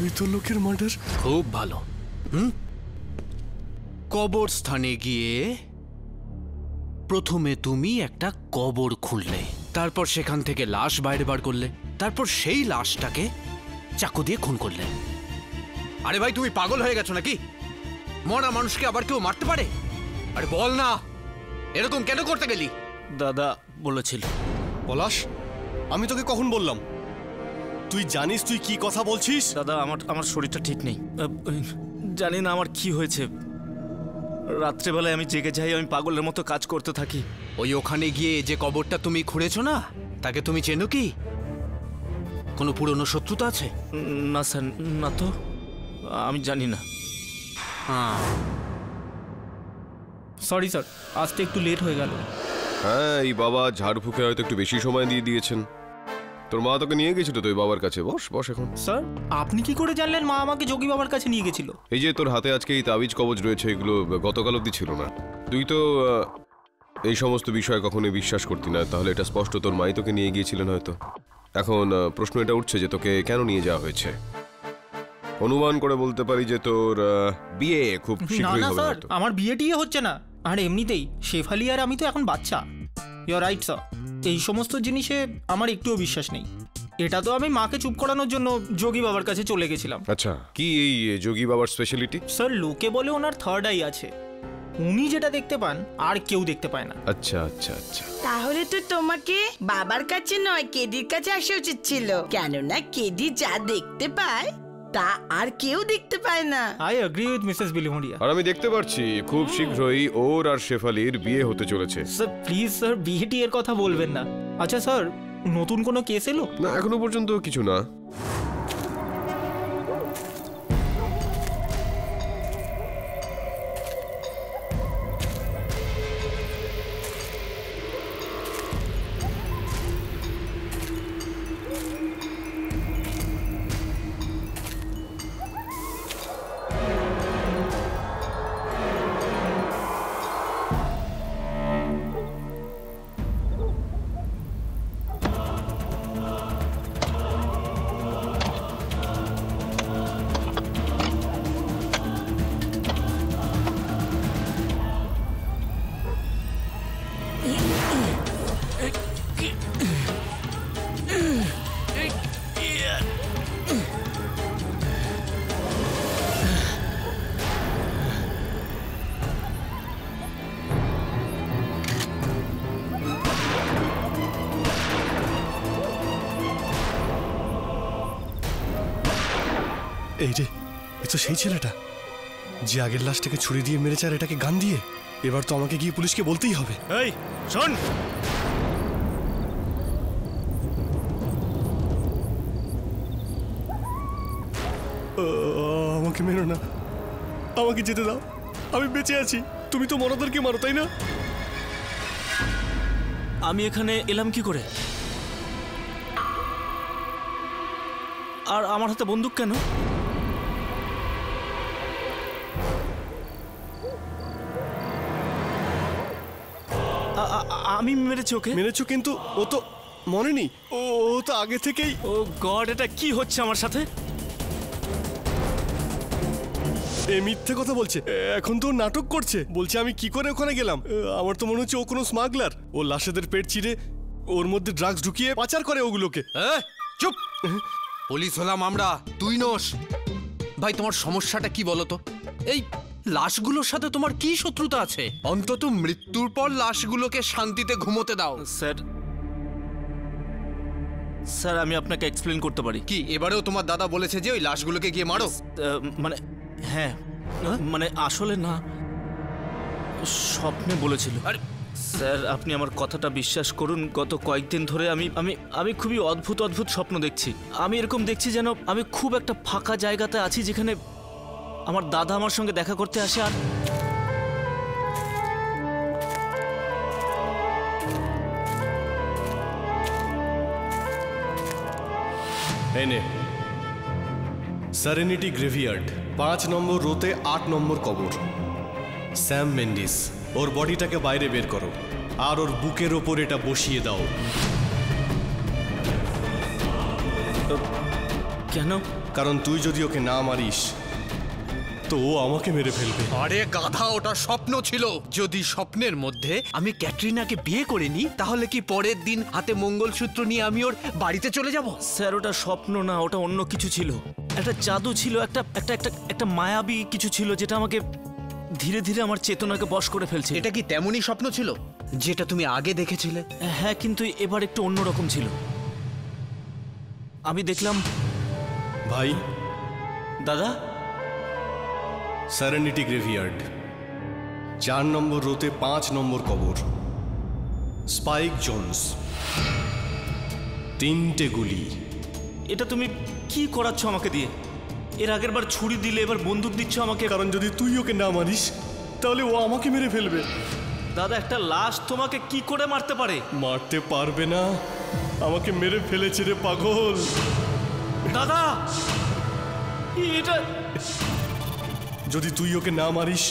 মৃত লোকের মার্ডার। খুব ভালো। কবরস্থানে গিয়ে প্রথমে তুমি একটা কবর খুঁড়লে, তারপর সেখান থেকে লাশ বাইরে বার করলে, তারপর সেই লাশটাকে চাকু দিয়ে খুন করলে। আরে ভাই, তুমি পাগল হয়ে গেছো নাকি? মরা মানুষকে আবার কেউ মারতে পারে? আরে বল না, এরকম কেন করতে গেলি? দাদা বলেছিল। পলাশ, আমি তোকে কখন বললাম? তুই জানিস তুই কি কথা বলছিস? দাদা আমার শরীরটা ঠিক নেই, জানি না আমার কি হয়েছে। রাত্রেবেলায় আমি জেগে যাই, আমি পাগলের মতো কাজ করতে থাকি। ওই ওখানে গিয়ে যে কবরটা তুমি খুঁড়েছো না, তাকে তুমি চেনো কি? কোনো পুরনো শত্রুতা আছে? না স্যার, না তো, আমি জানি না। সরি স্যার, আসতে একটু লেট হয়ে গেল। হ্যাঁ, এই বাবা ঝাড়ফুঁকে হয়তো একটু বেশি সময় দিয়ে দিয়েছেন। তোর মা তোকে নিয়ে গেছিল তোর বাবার কাছে। বস বস এখন। স্যার, আপনি কি করে জানলেন মা আমাকে যোগী বাবার কাছে নিয়ে গেছিল? এই যে তোর হাতে আজকে এই তাবিজ কবজ রয়েছে, এগুলো গতকাল অবধি ছিল না। তুই তো এই সমস্ত বিষয়ে কখনোই বিশ্বাস করতি না, তাহলে এটা স্পষ্ট তোর মাই তোকে নিয়ে গিয়েছিলেন হয়তো। এখন প্রশ্ন এটা উঠছে যে তোকে কেন নিয়ে যাওয়া হয়েছে। অনুমান করে বলতে পারি যে তোর বিয়ে খুব না শীঘ্রই না হবে স্যার, হয়তো। আমার বিয়ে টিয়ে হচ্ছে না। আর এমনিতেই শেফালি আর আমি তো এখন বাচ্চা। ইউর রাইট স্যার, এই সমস্ত জিনিসে আমার একটুও বিশ্বাস নেই। এটা তো আমি মাকে চুপ করানোর জন্য যোগী বাবার কাছে চলে গেছিলাম। আচ্ছা, কি এই যোগী বাবার স্পেশালিটি? স্যার, লোকে বলে ওনার থার্ড আই আছে। উনি যেটা দেখতে পান আর কেউ দেখতে পায় না। আচ্ছা আচ্ছা আচ্ছা। তাহলে তো তোমাকে বাবার কাছে নয় কেডির কাছে আসা উচিত ছিল, কেননা কেডি যা দেখতে পায় তা আর কেউ দেখতে পায় না। I agree with Mrs Bilimoria. আর আমি দেখতে পাচ্ছি খুব শীঘ্রই ওর আর শেফালির বিয়ে হতে চলেছে। স্যার প্লিজ স্যার, বিয়েটি এর কথা বলবেন না। আচ্ছা স্যার, নতুন কোনো কেস এলো? না, এখনো পর্যন্ত কিছু না। এই রে, এ তো সেই ছেলেটা যে আগের লাশটাকে ছুরি দিয়ে মেরেছে আর এটাকে গান দিয়ে। এবার তো আমাকে গিয়ে পুলিশকে বলতেই হবে। এই শোন, আমাকে মেরো না, আমাকে যেতে দাও, আমি বেঁচে আছি। তুমি তো মরাদেরকে মারো, তাই না? আমি এখানে এলাম কি করে? আর আমার হাতে বন্দুক কেন? আমি মেরেছি ওকে? মেরেছো, কিন্তু ও তো মনে নেই। ও তো আগে থেকেই। ও গড, এটা কি হচ্ছে আমার সাথে? এ মিথ্যে কথা বলছে। এখন তো নাটক করছে, বলছে আমি কি করে ওখানে গেলাম। আমার তো মনে হচ্ছে ও কোনো স্মাগলার। ও লাশেদের পেট চিরে ওর মধ্যে ড্রাগস ঢুকিয়ে পাচার করে ওগুলোকে। চুপ! পুলিশ হলাম আমরা, তুই নোস। ভাই, তোমার সমস্যাটা কি বলো তো? এই লাশগুলোর সাথে তোমার কি শত্রুতা আছে? অন্তত মৃত্যুর পর লাশগুলোকে শান্তিতে ঘুমোতে দাও। স্যার আমি আপনাকে এক্সপ্লেন করতে পারি। কি এবারেও তোমার দাদা বলেছে যে ওই লাশগুলোকে গিয়ে মারো? মানে হ্যাঁ, মানে আসলে না, স্বপ্নে বলেছিল। স্যার আপনি আমার কথাটা বিশ্বাস করুন, গত কয়েকদিন ধরে আমি খুবই অদ্ভুত অদ্ভুত স্বপ্ন দেখছি। আমি এরকম দেখছি যেন আমি খুব একটা ফাঁকা জায়গাতে আছি, যেখানে আমার দাদা আমার সঙ্গে দেখা করতে আসে। আর এনে সেরেনিটি গ্রেভিয়ার্ড 5 নম্বর রোতে 8 নম্বর কবর। স্যাম মেন্ডিস, ওর বডিটাকে বাইরে বের করো আর ওর বুকের ওপর এটা বসিয়ে দাও। কেন? কারণ তুই যদি ওকে না মারিস তো ও আমাকে মেরে ফেলবে। আরে গাধা, ওটা স্বপ্ন ছিল। যদি স্বপ্নের মধ্যে আমি ক্যাটরিনাকে বিয়ে করে নিই, তাহলে কি পরের দিন হাতে মঙ্গলসূত্র নিয়ে আমি ওর বাড়িতে চলে যাব? স্যার ওটা স্বপ্ন না, ওটা অন্য কিছু ছিল। একটা জাদু ছিল, একটা একটা একটা একটা মায়াবী কিছু ছিল যেটা আমাকে ধীরে ধীরে আমার চেতনাকে বশ করে ফেলছে। এটা কি তেমনই স্বপ্ন ছিল যেটা তুমি আগে দেখেছিলে? হ্যাঁ, কিন্তু এবার একটু অন্যরকম ছিল। আমি দেখলাম। ভাই, দাদা, সেরেনিটি গ্রেভিয়ার্ড 4 নম্বর রোতে 5 নম্বর কবর। স্পাইক জোন্স, 3টে গুলি। এটা তুমি কি করাচ্ছ আমাকে দিয়ে? এর আগের বার ছুরি দিলে, এবার বন্দুক দিচ্ছ আমাকে। কারণ যদি তুই ওকে না মারিস তাহলে ও আমাকে মেরে ফেলবে। দাদা, একটা লাশ তোমাকে কি করে মারতে পারে? মারতে পারবে না, আমাকে মেরে ফেলেছে রে পাগল। দাদা, এটা যদি তুই ওকে না মারিস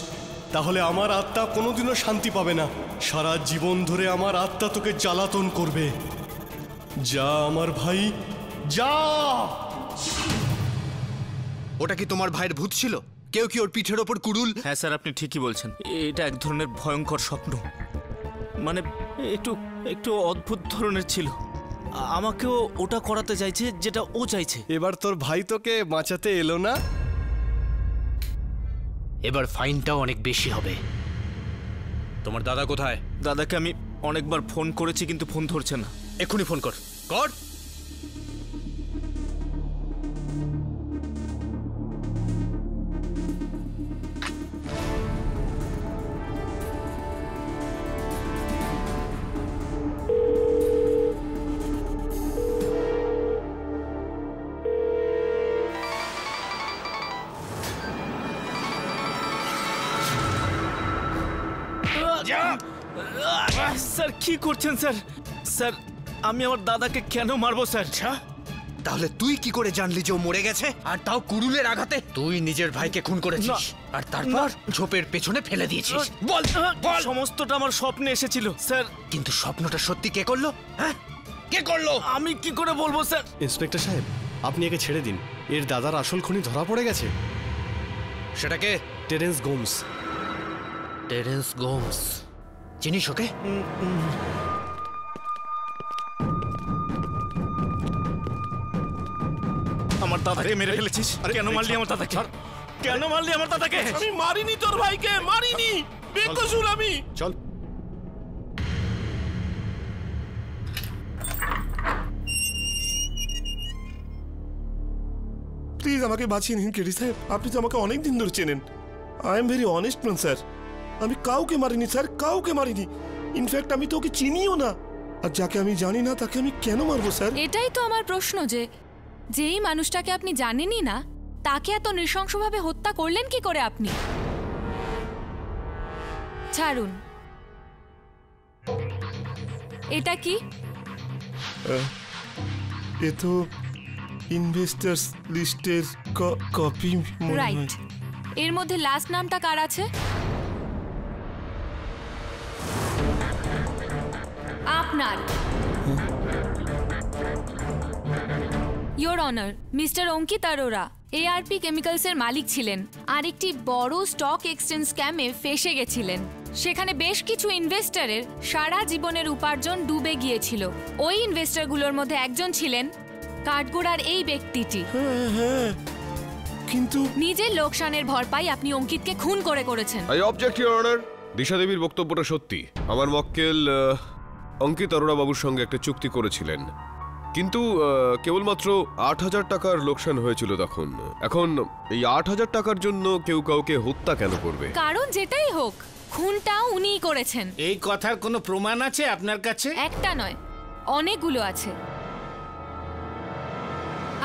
তাহলে আমার আত্মা কোনোদিনও শান্তি পাবে না। সারা জীবন ধরে আমার আত্মা তোকে জ্বালাতন করবে। যা আমার ভাই, যা। ওটা কি তোমার ভাইয়ের ভূত ছিল? কেউ কি ওর পিঠের ওপর কুড়ুল? হ্যাঁ স্যার, আপনি ঠিকই বলছেন। এটা এক ধরনের ভয়ঙ্কর স্বপ্ন, মানে একটু একটু অদ্ভুত ধরনের ছিল। আমাকেও ওটা করাতে চাইছে যেটা ও চাইছে। এবার তোর ভাই তোকে বাঁচাতে এলো না? এবার ফাইনটাও অনেক বেশি হবে। তোমার দাদা কোথায়? দাদাকে আমি অনেকবার ফোন করেছি কিন্তু ফোন ধরছে না। এক্ষুনি ফোন কর। কর। স্যার কি করছেন স্যার? স্যার, আমি আমার দাদাকে কেন মারবো স্যার? তাহলে তুই কি করে জানলি যে ও মরে গেছে, আর তাও কুড়ুলের আঘাতে? তুই নিজের ভাইকে খুন করেছিস আর তারপর ঝোপের পেছনে ফেলে দিয়েছিস। বল বল। সমস্তটা আমার স্বপ্নে এসেছিল স্যার। কিন্তু স্বপ্নটা সত্যি কে করলো? হ্যাঁ, কে করলো? আমি কি করে বলবো স্যার? ইন্সপেক্টর সাহেব, আপনি একে ছেড়ে দিন। এর দাদার আসল খুনি ধরা পড়ে গেছে। সেটাকে? টেরেন্স গোমস। টেরেন্স গোমস। চিনিস ওকে? আমার দাদাকে মেরে ফেলেছিস। কেন মারলি আমার দাদাকে? কেন মারলি আমার দাদাকে? আমি মারিনি তোর ভাইকে, মারিনি। বেকসুর আমি। চল। প্লিজ আমাকে বাঁচিয়ে নিন কেডি সাহেব। আপনি তো আমাকে অনেক দিন ধরে চেনেন। I am very honest man sir. আমি কাউকে মারিনি স্যার, কাউকে মারিনি। ইনফ্যাক্ট আমি তো ওকে চিনিও না। আর যাকে আমি জানি না তাকে আমি কেন মারবো স্যার? এটাই তো আমার প্রশ্ন, যে যেই মানুষটাকে আপনি জানেনই না তাকে এত নৃশংসভাবে হত্যা করলেন কি করে আপনি? ছাড়ুন। এটা কি? এ তো ইনভেস্টার্স লিস্টের কপি। রাইট। এর মধ্যে লাস্ট নামটা কার আছে? আপনার। Your honour, mister Ankit Arora ARP কেমিক্যালসের মালিক ছিলেন আর একটি বড় স্টক এক্সচেঞ্জ স্ক্যামে ফেসে গেছিলেন। সেখানে বেশ কিছু ইনভেস্টরের সারা জীবনের উপার্জন ডুবে গিয়েছিল। ওই ইনভেস্টরগুলোর মধ্যে একজন ছিলেন কাঠগোড়ার এই ব্যক্তিটি। কিন্তু নিজের লোকসানের ভরপাই আপনি অঙ্কিতকে খুন করেছেন। I object your honour. Disha দেবীর বক্তব্যটা সত্যি। আমার মক্কেল অঙ্কিত অরোরা বাবুর সঙ্গে একটা চুক্তি করেছিলেন, কিন্তু কেবলমাত্র 8,000 টাকার লোকসান হয়েছিল তখন। এখন এই 8,000 টাকার জন্য কেউ কাউকে হত্যা কেন করবে? কারণ যেটাই হোক, খুনটা উনিই করেছেন। এই কথার কোনো প্রমাণ আছে আপনার কাছে? একটা নয়, অনেকগুলো আছে।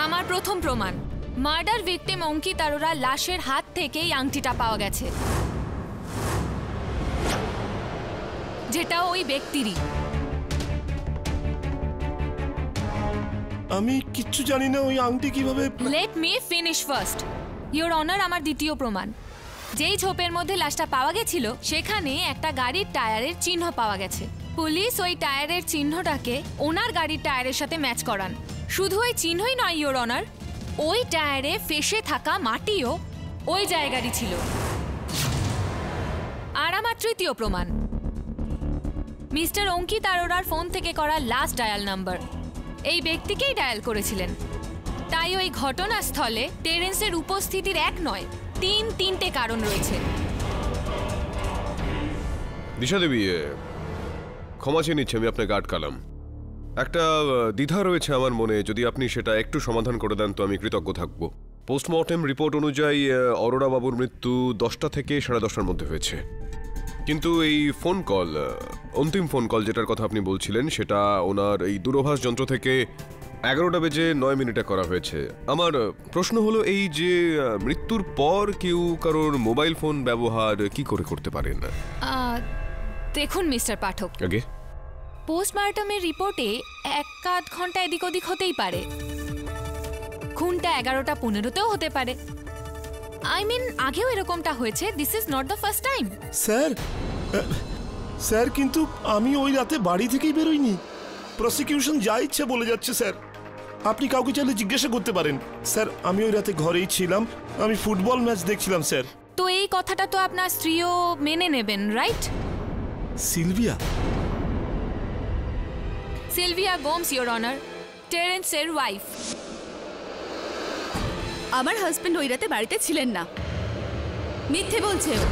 আমার প্রথম প্রমাণ, মার্ডার ভিকটিম অঙ্কিত আরোরা লাশের হাত থেকেই আংটিটা পাওয়া গেছে, যেটা ওই ব্যক্তিরই। আমি কিচ্ছু জানি না ওই আংটি কিভাবে। Let me finish first. Your honour, আমার দ্বিতীয় প্রমাণ। যেই ঝোপের মধ্যে লাশটা পাওয়া গেছিল সেখানে একটা গাড়ির টায়ারের চিহ্ন পাওয়া গেছে। পুলিশ ওই টায়ারের চিহ্নটাকে ওনার গাড়ির টায়ারের সাথে ম্যাচ করান। শুধু ওই চিহ্নই নয় ইওর অনার, ওই টায়ারে ফেসে থাকা মাটিও ওই জায়গারই ছিল। আর আমার তৃতীয় প্রমাণ, মিস্টার অঙ্কিত আরোরার ফোন থেকে করা লাস্ট ডায়াল নাম্বার এই ব্যক্তিকেই ডায়াল করেছিলেন। তাই ওই ঘটনাস্থলে টেরেন্সের উপস্থিতির এক নয় তিনটে কারণ রয়েছে। দিশা দেবী, ক্ষমা চেয়ে নিচ্ছি, আমি আপনাকে আটকালাম। একটা দ্বিধা রয়েছে আমার মনে, যদি আপনি সেটা একটু সমাধান করে দেন তো আমি কৃতজ্ঞ থাকব। পোস্টমর্টেম রিপোর্ট অনুযায়ী অরোরা বাবুর মৃত্যু 10টা থেকে 10:30টার মধ্যে হয়েছে, কিন্তু এই ফোন কল, অন্তিম ফোন কল যেটার কথা আপনি বলছিলেন, সেটা ওনার এই দূরভাষ যন্ত্র থেকে 11:09 করা হয়েছে। আমার প্রশ্ন হলো এই যে মৃত্যুর পর কেউ কারোর মোবাইল ফোন ব্যবহার কি করে করতে পারেন? দেখুন মিস্টার পাঠক, আগে পোস্টমর্টমের রিপোর্টে 1-8 ঘন্টা এদিক ওদিক হতেই পারে। খুনটা 11:15-তেও হতে পারে। আই মিন, আগেও এরকমটা হয়েছে। This is not the first time. Sir কিন্তু আমি ওই রাতে বাড়ি থেকেই বেরোইনি। প্রসিকিউশন যা ইচ্ছে বলে যাচ্ছে স্যার। আপনি কাউকে চাইলে জিজ্ঞাসা করতে পারেন। স্যার আমি ওই রাতে ঘরেই ছিলাম, আমি ফুটবল ম্যাচ দেখছিলাম স্যার। তো এই কথাটা তো আপনার স্ত্রীও মেনে নেবেন, right? Sylvia? Sylvia Gomes, your honour, টেরেন্সের ওয়াইফ। আমার হাজবেন্ড ওই রাতে বাড়িতে ছিলেন না, মিথ্যে বলছে ও।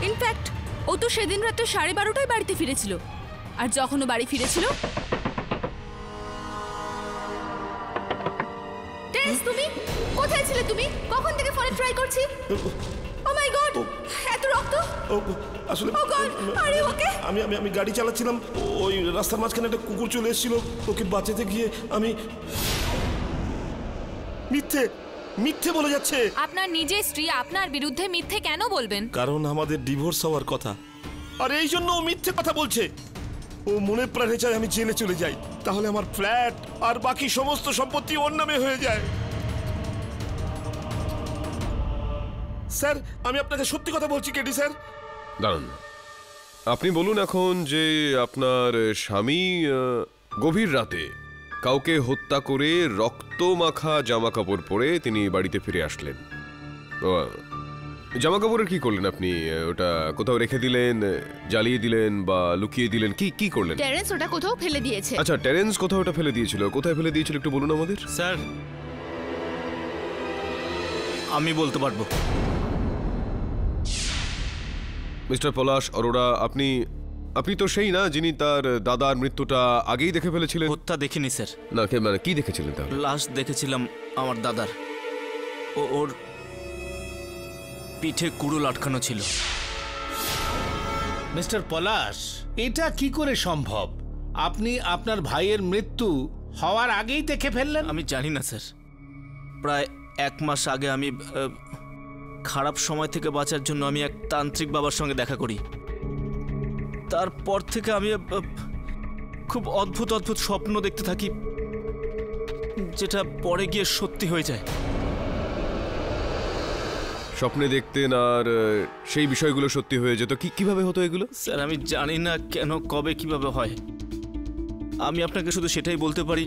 ইনফ্যাক্ট ও তো সেদিন রাতে 12:30টায় বাড়িতে ফিরেছিল, আর যখন ও বাড়ি ফিরেছিল। টেরেন্স, তুমি কোথায় ছিলে? তুমি কখন থেকে ফোনে ট্রাই করছি। ও মাই গড, এত রক্ত! আসলে ও গড, আর ইউ ওকে? আমি গাড়ি চালাচ্ছিলাম, ওই রাস্তার মাঝখানে একটা কুকুর চলে এসেছিল, ওকে বাঁচাতে গিয়ে আমি। মিথ্যে বলে যাচ্ছে। আপনার নিজের স্ত্রী আপনার বিরুদ্ধে মিথ্যে কেন বলবেন? কারণ আমাদের ডিভোর্স হওয়ার কথা, আর এই জন্য ও মিথ্যে কথা বলছে। ও মনে প্রাণে চায় আমি জেলে চলে যাই, তাহলে আমার ফ্ল্যাট আর বাকি সমস্ত সম্পত্তি ওর নামে হয়ে যায়। স্যার আমি আপনাকে সত্যি কথা বলছি কেডি স্যার। দাঁড়ান, আপনি বলুন এখন যে আপনার স্বামী গভীর রাতে কাউকে হত্যা করে রক্ত মাখা জামা কাপড় পরে তিনি বাড়িতে ফিরে আসলেন। জামা কাপড়ের কি করলেন আপনি? ওটা কোথাও রেখে দিলেন, জ্বালিয়ে দিলেন বা লুকিয়ে দিলেন, কি করলেন? টেরেন্স ওটা কোথাও ফেলে দিয়েছে। আচ্ছা, টেরেন্স কোথাও ওটা ফেলে দিয়েছিল, কোথায় ফেলে দিয়েছিল একটু বলুন আমাদের। স্যার আমি বলতে পারবো। মিস্টার পলাশ অরোরা, আপনি তো সেই না যিনি তার দাদার মৃত্যুটা আগেই দেখে ফেলেছিলেন? হত্যা দেখিনি স্যার। না, মানে কি দেখেছিলেন তাহলে? লাশ দেখেছিলাম আমার দাদার, ওর পিঠে কুড়ুল আটকানো ছিল। মিস্টার পলাশ, এটা কি করে সম্ভব? আপনি আপনার ভাইয়ের মৃত্যু হওয়ার আগেই দেখে ফেললেন? আমি জানি না স্যার, প্রায় 1 মাস আগে আমি খারাপ সময় থেকে বাঁচার জন্য আমি এক তান্ত্রিক বাবার সঙ্গে দেখা করি। তারপর থেকে আমি খুব অদ্ভুত স্বপ্ন দেখতে থাকি, যেটা পরে গিয়ে সত্যি হয়ে যায়। স্বপ্নে দেখতেন আর সেই বিষয়গুলো সত্যি হয়ে যেত? কিভাবে হতো এগুলো? স্যার আমি জানি না কেন, কবে, কিভাবে হয়। আমি আপনাকে শুধু সেটাই বলতে পারি,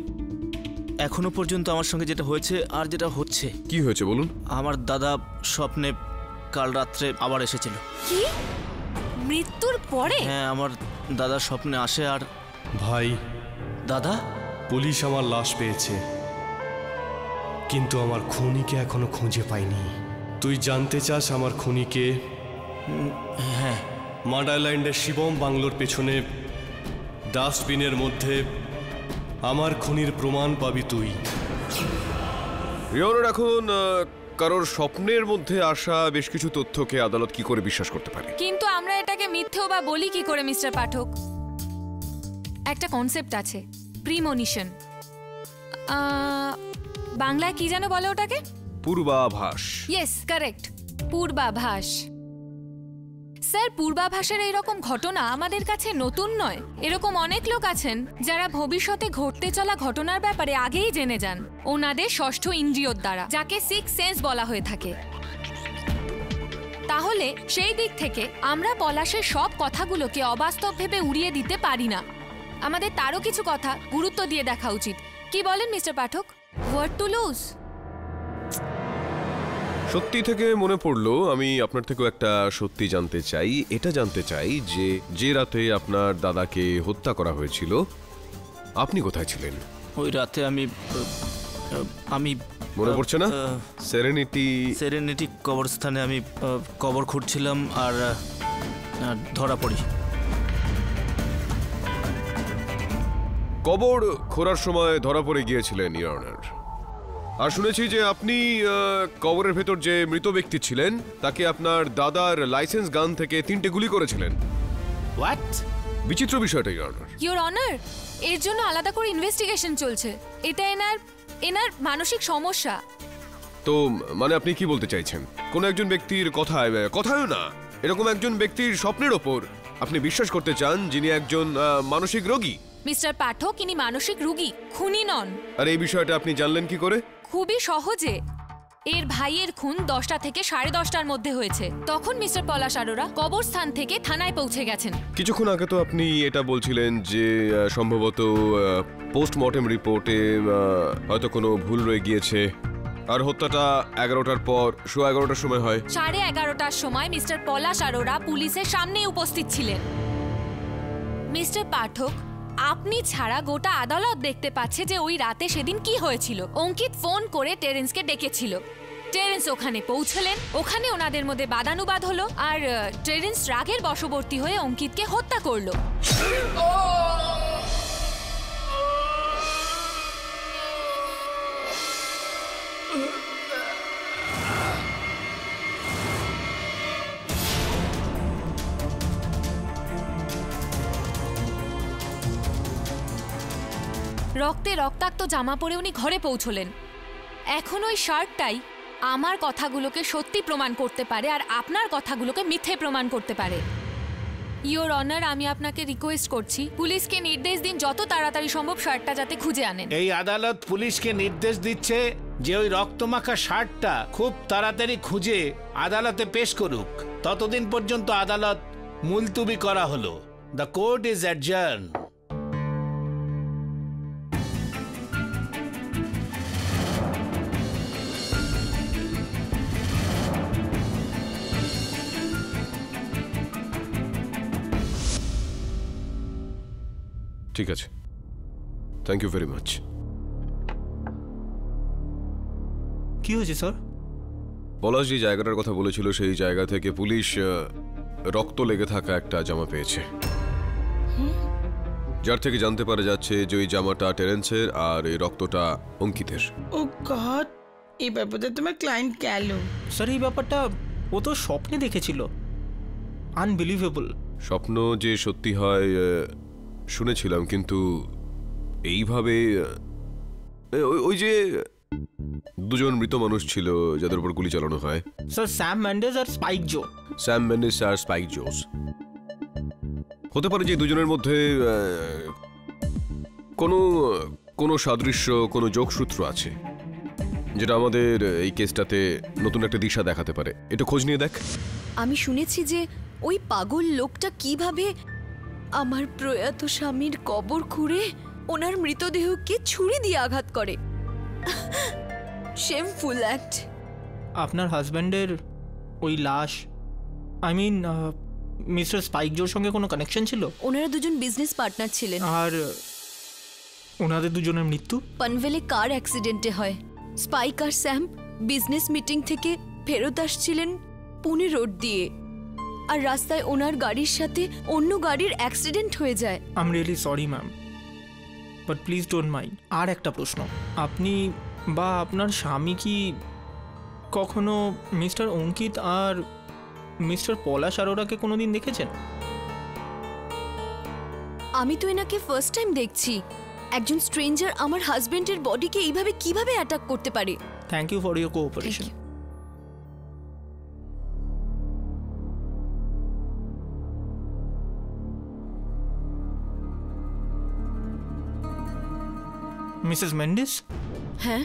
এখনো পর্যন্ত আমার সঙ্গে যেটা হয়েছে আর যেটা হচ্ছে। কি হয়েছে বলুন? আমার দাদা স্বপ্নে কাল রাত্রে আবার এসেছিল। কি? মৃত্যুর পরে? হ্যাঁ, আমার দাদা স্বপ্নে আসে। আর ভাই, দাদা, পুলিশ আমার লাশ পেয়েছে, কিন্তু আমার খুনিকে এখনো খুঁজে পাইনি। তুই জানতে চাস আমার খুনিকে? হ্যাঁ। মাডারল্যান্ডের শিবম বাংলোর পেছনে ডাস্টবিনের মধ্যে আমার খুনির প্রমাণ পাবি তুই। রিওনার, এখন কারোর স্বপ্নের মধ্যে আসা বেশ কিছু তথ্যকে আদালত কি করে বিশ্বাস করতে পারে? কিন্তু আমরা এটাকে মিথ্যেও বা বলি কি করে মিস্টার পাঠক? একটা কনসেপ্ট আছে, প্রিমনিশন। বাংলায় কি যেন বলে ওটাকে? পূর্বাভাস। ইয়েস, কারেক্ট, পূর্বাভাস। স্যার, পূর্বাভাসের এইরকম ঘটনা আমাদের কাছে নতুন নয়। এরকম অনেক লোক আছেন যারা ভবিষ্যতে ঘটতে চলা ঘটনার ব্যাপারে আগেই জেনে যান ওনাদের ষষ্ঠ ইন্দ্রিয়র দ্বারা, যাকে সিক্স সেন্স বলা হয়ে থাকে। তাহলে সেই দিক থেকে আমরা পলাশের সব কথাগুলোকে অবাস্তব ভেবে উড়িয়ে দিতে পারি না। আমাদের তারও কিছু কথা গুরুত্ব দিয়ে দেখা উচিত। কি বলেন mister Pathak? What to lose? সত্যি থেকে মনে পড়লো, আমি আপনার থেকেও একটা সত্যি জানতে চাই। এটা জানতে চাই যে রাতে আপনার দাদাকে হত্যা করা হয়েছিল আপনি কোথায় ছিলেন? ওই রাতে আমি মনে পড়ছে না? সেরেনিটি কবরস্থানে আমি কবর খুঁড়ছিলাম আর ধরা পড়ি। কবর খোঁড়ার সময় ধরা পড়ে গিয়েছিলেন ইওর অনার। আর শুনেছি যে আপনি কবরের ভেতর যে মৃত ব্যক্তি ছিলেন তাকে আপনার দাদার লাইসেন্স গান থেকে 3টে গুলি করেছিলেন। হোয়াট? বিচিত্র বিষয়টা ইওর অনার। ইওর অনার, এর জন্য আলাদা করে ইনভেস্টিগেশন চলছে। এটা এনার মানসিক সমস্যা। তো মানে আপনি কি বলতে চাইছেন? কোন একজন ব্যক্তির কথায়ও না, এরকম একজন ব্যক্তির স্বপ্নের ওপর আপনি বিশ্বাস করতে চান যিনি একজন মানসিক রোগী? মিস্টার পাঠক, ইনি মানসিক রোগী, খুনি নন। আর এই বিষয়টা আপনি জানলেন কি করে? খুবই সহজে। এর ভাইয়ের খুন 10টা থেকে 10:30টার মধ্যে হয়েছে। তখন মিস্টার পলাশ আরোরা কবরস্থান থেকে থানায় পৌঁছে গেছেন। কিছুক্ষণ আগে তো আপনি এটা বলছিলেন যে সম্ভবত পোস্টমর্টেম রিপোর্টে হয়তো কোনো ভুল রয়ে গিয়েছে, আর হত্যাটা 11টার পর 11:15টার সময় হয়। 11:30টার সময় মিস্টার পলাশ আরোরা পুলিশের সামনে উপস্থিত ছিলেন। মিস্টার পাঠক, আপনি ছাড়া গোটা আদালত দেখতে পাচ্ছে যে ওই রাতে সেদিন কি হয়েছিল। অঙ্কিত ফোন করে টেরেন্সকে ডেকেছিল। টেরেন্স ওখানে পৌঁছলেন, ওখানে ওনাদের মধ্যে বাদানুবাদ হলো, আর টেরেন্স রাগের বশবর্তী হয়ে অঙ্কিতকে হত্যা করলো। রক্তে রক্তাক্ত জামা পরে উনি ঘরে পৌঁছলেন। এখন ওই শার্টটাই আমার কথাগুলোকে সত্যি প্রমাণ করতে পারে আর আপনার কথাগুলোকে মিথ্যে প্রমাণ করতে পারে। ইওর অনার, আমি আপনাকে রিকোয়েস্ট করছি পুলিশকে নির্দেশ দিন যত তাড়াতাড়ি সম্ভব শার্টটা যাতে খুঁজে আনেন। এই আদালত পুলিশকে নির্দেশ দিচ্ছে যে ওই রক্তমাখা শার্টটা খুব তাড়াতাড়ি খুঁজে আদালতে পেশ করুক। ততদিন পর্যন্ত আদালত মুলতুবি করা হলো। The court is adjourn. ঠিক আছে, থ্যাংক ইউ ভেরি মাচ। কি হয়েছে স্যার? পলাশ যে জায়গাটার কথা বলেছিল সেই জায়গা থেকে পুলিশ রক্ত লেগে থাকা একটা জামা পেয়েছে, যার থেকে জানতে পারা যাচ্ছে যে ওই জামাটা টেরেন্সের আর এই রক্তটা অঙ্কিতের। ও গড, এই ব্যাপারটা তোমার ক্লায়েন্ট গেল। স্যার, এই ব্যাপারটা ও তো স্বপ্নে দেখেছিল। আনবিলিভেবল। স্বপ্ন যে সত্যি হয় শুনেছিলাম, কিন্তু এইভাবে ওই যে দুজন মৃত মানুষ ছিল যাদের উপর গুলি চালানো হয়। স্যার, স্যাম মেন্ডেস আর স্পাইক জো। স্যাম মেন্ডেস আর স্পাইক জোস। হতে পারে যে দুজনের মধ্যে কোনো সাদৃশ্য, কোনো যোগসূত্র আছে যেটা আমাদের এই কেসটাতে নতুন একটা দিশা দেখাতে পারে। এটা খোঁজ নিয়ে দেখ। আমি শুনেছি যে ওই পাগল লোকটা কিভাবে আমার প্রয়াত স্বামীর কবর খুঁড়ে ওনার মৃতদেহকে ছুরি দিয়ে আঘাত করে। Shameful act. আপনার হাজব্যান্ডের ওই লাশ, আই মিন মিস্টার স্পাইক জোর সঙ্গে কোনো কানেকশন ছিল? ওনারা দুজন বিজনেস পার্টনার ছিলেন। আর ওনাদের দুজনের মৃত্যু পনভেলে কার অ্যাক্সিডেন্টে হয়। স্পাইক আর স্যাম বিজনেস মিটিং থেকে ফেরত আসছিলেন পুনে রোড দিয়ে, আর রাস্তায় ওনার গাড়ির সাথে অন্য গাড়ির অ্যাক্সিডেন্ট হয়ে যায়। I am really sorry ma'am, but please don't mind. আর একটা প্রশ্ন, আপনি বা আপনার স্বামী কি কখনো মিস্টার অঙ্কিত আর মিস্টার পলাশ আরোরাকে কোনোদিন দেখেছেন? আমি তো এনাকে ফার্স্ট টাইম দেখছি। একজন স্ট্রেঞ্জার আমার হাজবেন্ডের বডিকে এইভাবে কিভাবে অ্যাটাক করতে পারে? Thank you for your cooperation. Mrs Mendis, হ্যাঁ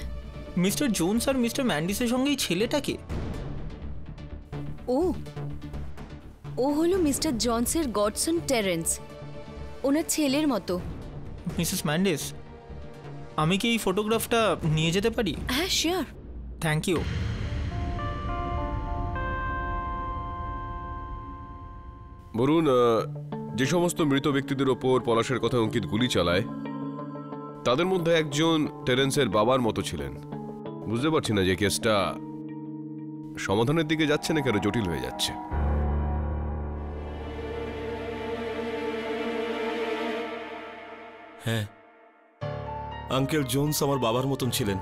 মিস্টার জোনস আর মিস্টার ম্যান্ডিসের সঙ্গে এই ছেলেটাকে? ও ও হলো মিস্টার জনসের গডসন টেরেন্স, ওনার ছেলের মতো। মিসেস ম্যান্ডিস, আমি কি এই ফটোগ্রাফটা নিয়ে যেতে পারি? হ্যাঁ শিওর। Thank you. বলুন, যে সমস্ত মৃত ব্যক্তিদের ওপর পলাশের কথা অঙ্কিত গুলি চালায় তাদের মধ্যে একজন টেরেন্সের বাবার মতো ছিলেন। বুঝতে পারছি না যে কেসটা সমাধানের দিকে যাচ্ছে নাকি আরো জটিল হয়ে যাচ্ছে। হ্যাঁ, আঙ্কেল জোনস আমার বাবার মতন ছিলেন।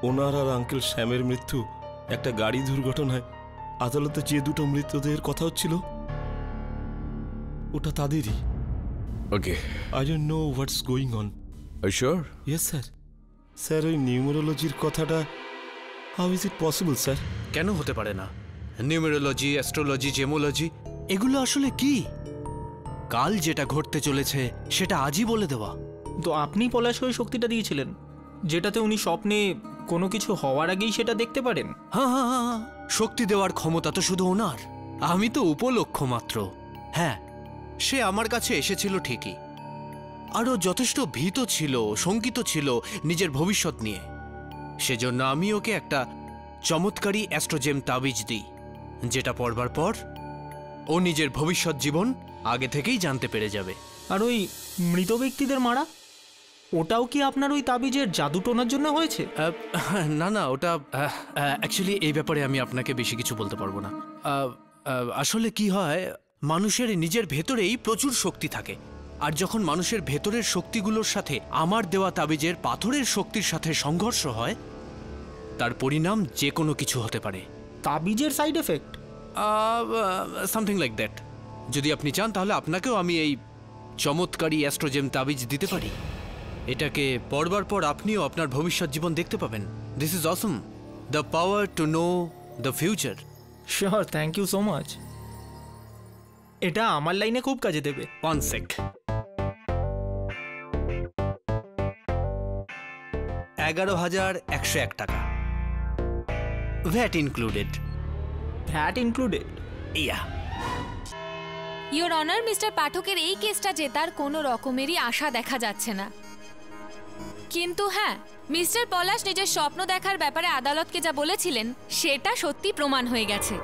ওনার আর আঙ্কেল শ্যামের মৃত্যু একটা গাড়ি দুর্ঘটনায় আদালতে যে দুটো মৃতদেহের কথা হচ্ছিল ওটা তাদেরই। Okay, I don't know what's going on. আর শিওর? Yes sir. স্যার, ওই নিউমেরোলজির কথাটা how is it possible sir? কেন হতে পারে না? নিউমেরোলজি, অ্যাস্ট্রোলজি, জেমোলজি এগুলো আসলে কি? কাল যেটা ঘটতে চলেছে সেটা আজই বলে দেওয়া। তো আপনি পলাশকে ওই শক্তিটা দিয়েছিলেন যেটাতে উনি স্বপ্নে কোনো কিছু হওয়ার আগেই সেটা দেখতে পারেন? হ্যাঁ হ্যাঁ হ্যাঁ, শক্তি দেওয়ার ক্ষমতা তো শুধু ওনার, আমি তো উপলক্ষ মাত্র। হ্যাঁ, সে আমার কাছে এসেছিল ঠিকই, আরও যথেষ্ট ভীত ছিল, শঙ্কিত ছিল নিজের ভবিষ্যৎ নিয়ে। সেজন্য আমি ওকে একটা চমৎকারী অ্যাস্ট্রোজেম তাবিজ দিই, যেটা পড়বার পর ও নিজের ভবিষ্যৎ জীবন আগে থেকেই জানতে পেরে যাবে। আর ওই মৃত ব্যক্তিদের মারা, ওটাও কি আপনার ওই তাবিজের জাদু টোনার জন্য হয়েছে? না না, ওটা অ্যাকচুয়ালি এই ব্যাপারে আমি আপনাকে বেশি কিছু বলতে পারবো না। আসলে কি হয়, মানুষের নিজের ভেতরেই প্রচুর শক্তি থাকে, আর যখন মানুষের ভেতরের শক্তিগুলোর সাথে আমার দেওয়া তাবিজের পাথরের শক্তির সাথে সংঘর্ষ হয়, তার পরিণাম যে কোনো কিছু হতে পারে। তাবিজের side effect? Something like that. যদি আপনি চান তাহলে আপনাকেও আমি এই চমৎকারী অ্যাস্ট্রোজেম তাবিজ দিতে পারি। এটাকে পড়বার পর আপনিও আপনার ভবিষ্যৎ জীবন দেখতে পাবেন। This is awesome, the power to know the future. Sure, thank you so much. এটা আমার লাইনে খুব কাজে দেবে। 1 সেক। 11,101 টাকা, VAT included. VAT included? Yeah. Your honour, mister পাঠকের এই কেসটা জেতার কোনো রকমেরই আশা দেখা যাচ্ছে না। কিন্তু হ্যাঁ, মিস্টার পলাশ নিজের স্বপ্ন দেখার ব্যাপারে আদালতকে যা বলেছিলেন সেটা সত্যি প্রমাণ হয়ে গেছে।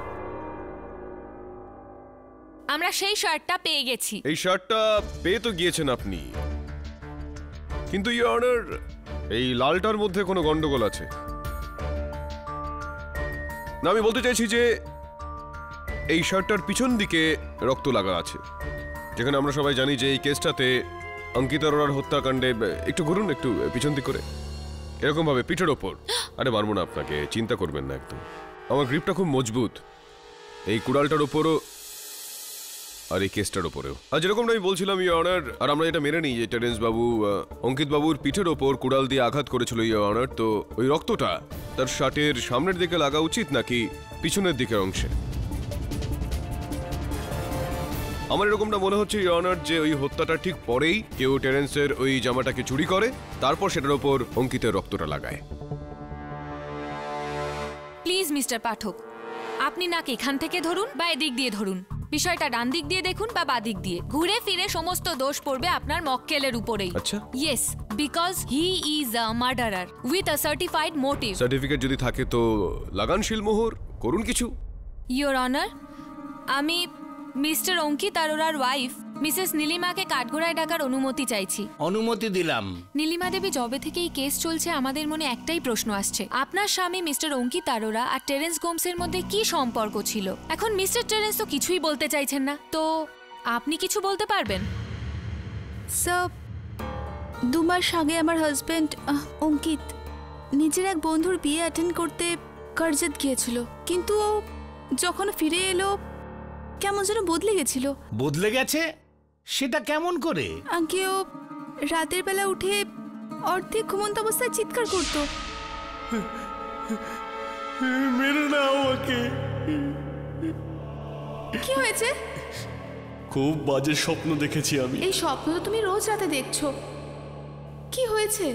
আমরা সেই শার্টটা পেয়ে গেছি। এই শার্টটা পেয়ে তো গিয়েছেন আপনি, কিন্তু ইওর অনার, এই লালটার মধ্যে কোনো গন্ডগোল আছে। না, আমি বলতে চাইছি যে এই শার্টটার পিছন দিকে রক্ত লাগা আছে, যেখানে আমরা সবাই জানি যে এই কেসটাতে অঙ্কিত অরোরার হত্যাকাণ্ডে একটু ঘুরুন, একটু পিছন দিক করে, এরকম ভাবে পিঠের ওপর। আরে মারবো না আপনাকে, চিন্তা করবেন না একদম। আমার গ্রিপটা খুব মজবুত, এই কুড়ালটার ওপরও আর এই কেসটার ওপরেও। আর যেরকমটা আমি বলছিলাম ইওর অনার, আর আমরা এটা মেনে নিই যে টেরেন্স বাবু অঙ্কিত বাবুর পিঠের ওপর কুড়াল দিয়ে আঘাত করেছিল ইওর অনার, তো ওই রক্তটা তার শার্টের সামনের দিকে লাগা উচিত নাকি পিছনের দিকের অংশে? আমার এরকমটা মনে হচ্ছে ইওর অনার যে ওই হত্যাটা ঠিক পরেই কেউ টেরেন্সের ওই জামাটাকে চুরি করে, তারপর সেটার ওপর অঙ্কিতের রক্তটা লাগায়। প্লিজ মিস্টার পাঠক, আপনি নাকি এখান থেকে ধরুন বা এদিক দিয়ে ধরুন, বিষয়টা ডান দিক দিয়ে দেখুন বা বাঁ দিক দিয়ে, ঘুরে ফিরে সমস্ত দোষ পড়বে আপনার মক্কেলের উপরেই। আচ্ছা। Yes, because he is a murderer with a certified motive. Certificate যদি থাকে তো লাগান শিলমোহর, করুন কিছু। ইওর অনার, আমি মিস্টার অঙ্কিত অরোরার ওয়াইফ মিসেস নীলিমাকে কাঠগোড়ায় ডাকার অনুমতি চাইছি। অনুমতি দিলাম। নীলিমা দেবী, যবে থেকে এই কেস চলছে আমাদের মনে একটাই প্রশ্ন আসছে, আপনার স্বামী মিস্টার অঙ্কিত অরোরা আর টেরেন্স গোমসের মধ্যে কি সম্পর্ক ছিল? এখন মিস্টার টেরেন্স তো কিছুই বলতে চাইছেন না, তো আপনি কিছু বলতে পারবেন? স্যার, 2 মাস আগে আমার হাজবেন্ড অঙ্কিত নিজের এক বন্ধুর বিয়ে অ্যাটেন্ড করতে কারজাত গিয়েছিল, কিন্তু ও যখন ফিরে এলো কেমন যেন বদলে গেছিল। বদলে গেছে? সেটা কেমন করে? আগে ও রাতের বেলা উঠে অর্ধেক ঘুমন্ত অবস্থায় চিৎকার করতো। মেরে না আমাকে। কি হয়েছে? খুব বাজে স্বপ্ন দেখেছি আমি। এই স্বপ্ন তো তুমি রোজ রাতে দেখছো, কি হয়েছে?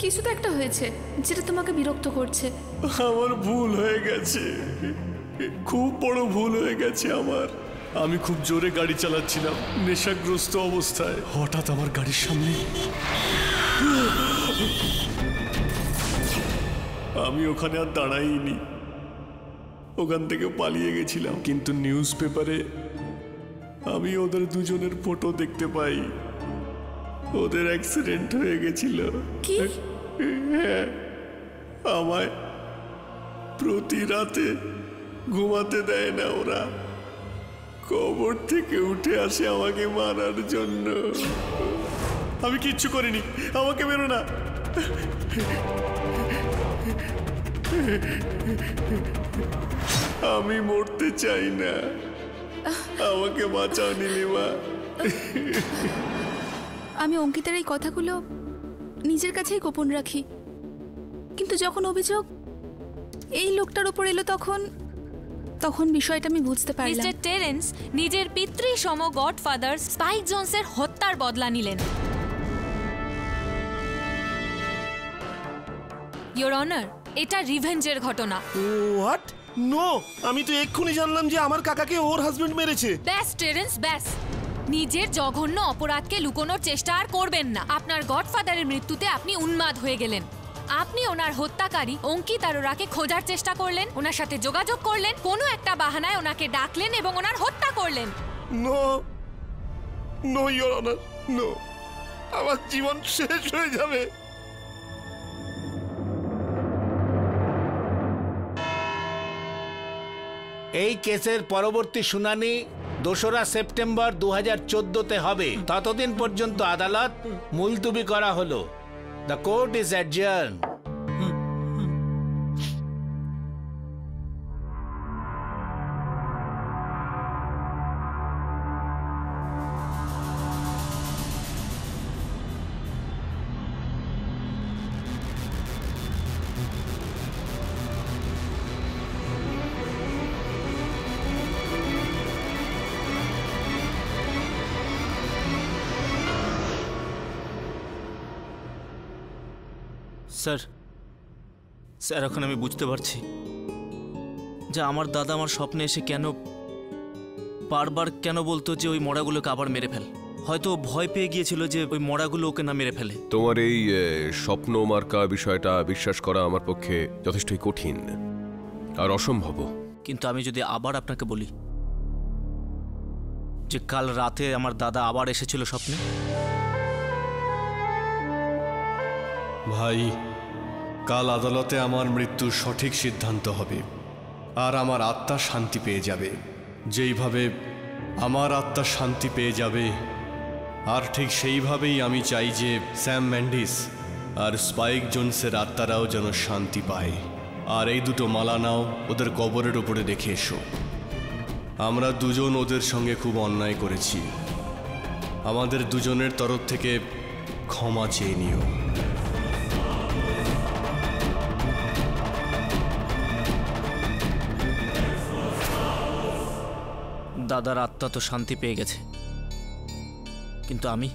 কিছু তো একটা হয়েছে যেটা তোমাকে বিরক্ত করছে। আমার ভুল হয়ে গেছে, খুব বড় ভুল হয়ে গেছে আমার। আমি খুব জোরে গাড়ি চালাচ্ছিলাম নেশাগ্রস্ত অবস্থায়। হঠাৎ আমার গাড়ির সামনে আমি ওখানে আর দাঁড়াইনি, ওখান থেকে পালিয়ে গেছিলাম। কিন্তু নিউজ পেপারে আমি ওদের দুজনের ফটো দেখতে পাই। ওদের অ্যাক্সিডেন্ট হয়ে গেছিল। কি? হ্যাঁ, আমায় প্রতি রাতে ঘুমাতে দেয় না ওরা। কবর থেকে উঠে আসে আমাকে মারার জন্য। আমি কিচ্ছু করিনি, আমাকে বেরো না। আমি মরতে চাই না, আমাকে বাঁচাও নীলিমা। আমি অঙ্কিতার এই কথাগুলো নিজের কাছেই গোপন রাখি, কিন্তু যখন অভিযোগ এই লোকটার উপর এলো তখন বিষয়টা আমি বুঝতে পারলাম। মিস্টার টেরেন্স নিজের পিতৃ সম গডফাদার স্পাইক জোনসের হত্যার বদলা নিলেন। ইওর অনার, এটা রিভেঞ্জের ঘটনা। হোয়াট? নো, আমি তো এক্ষুনি জানলাম যে আমার কাকাকে ওর হাজবেন্ড মেরেছে। ব্যাস টেরেন্স, ব্যাস। নিজের জঘন্য অপরাধকে লুকোনোর চেষ্টা আর করবেন না। আপনার গডফাদারের মৃত্যুতে আপনি উন্মাদ হয়ে গেলেন। আপনি ওনার হত্যাকারী অঙ্কিত আরোরাকে খোঁজার চেষ্টা করলেন, ওনার সাথে যোগাযোগ করলেন, কোনো একটা বাহানায় ওনাকে ডাকলেন এবং ওনার হত্যা করলেন। No no your honour, no. আমার জীবন শেষ হয়ে যাবে। এই কেসের পরবর্তী শুনানি 2রা সেপ্টেম্বর 2014-তে হবে। ততদিন পর্যন্ত আদালত মুলতুবি করা হলো। The court is adjourn. Sir এখন আমি বুঝতে পারছি যে আমার দাদা আমার স্বপ্নে এসে বারবার কেন বলতো যে ওই মরাগুলোকে আবার মেরে ফেল। হয়তো ভয় পেয়ে গিয়েছিল যে ওই মরাগুলো ওকে না মেরে ফেলে। তোমার এই স্বপ্ন মার্কা বিষয়টা বিশ্বাস করা আমার পক্ষে যথেষ্টই কঠিন আর অসম্ভব। কিন্তু আমি যদি আবার আপনাকে বলি যে কাল রাতে আমার দাদা আবার এসেছিল স্বপ্নে। ভাই, কাল আদালতে আমার মৃত্যুর সঠিক সিদ্ধান্ত হবে আর আমার আত্মা শান্তি পেয়ে যাবে। যেইভাবে আমার আত্মা শান্তি পেয়ে যাবে, আর ঠিক সেইভাবেই আমি চাই যে স্যাম মেন্ডিস আর স্পাইক জোনসের আত্মারাও যেন শান্তি পায়। আর এই দুটো মালা নাও, ওদের কবরের উপরে রেখে এসো। আমরা দুজন ওদের সঙ্গে খুব অন্যায় করেছি, আমাদের দুজনের তরফ থেকে ক্ষমা চেয়ে নিও। দাদার আত্মা তো শান্তি পেয়ে গেছে, কিন্তু আমি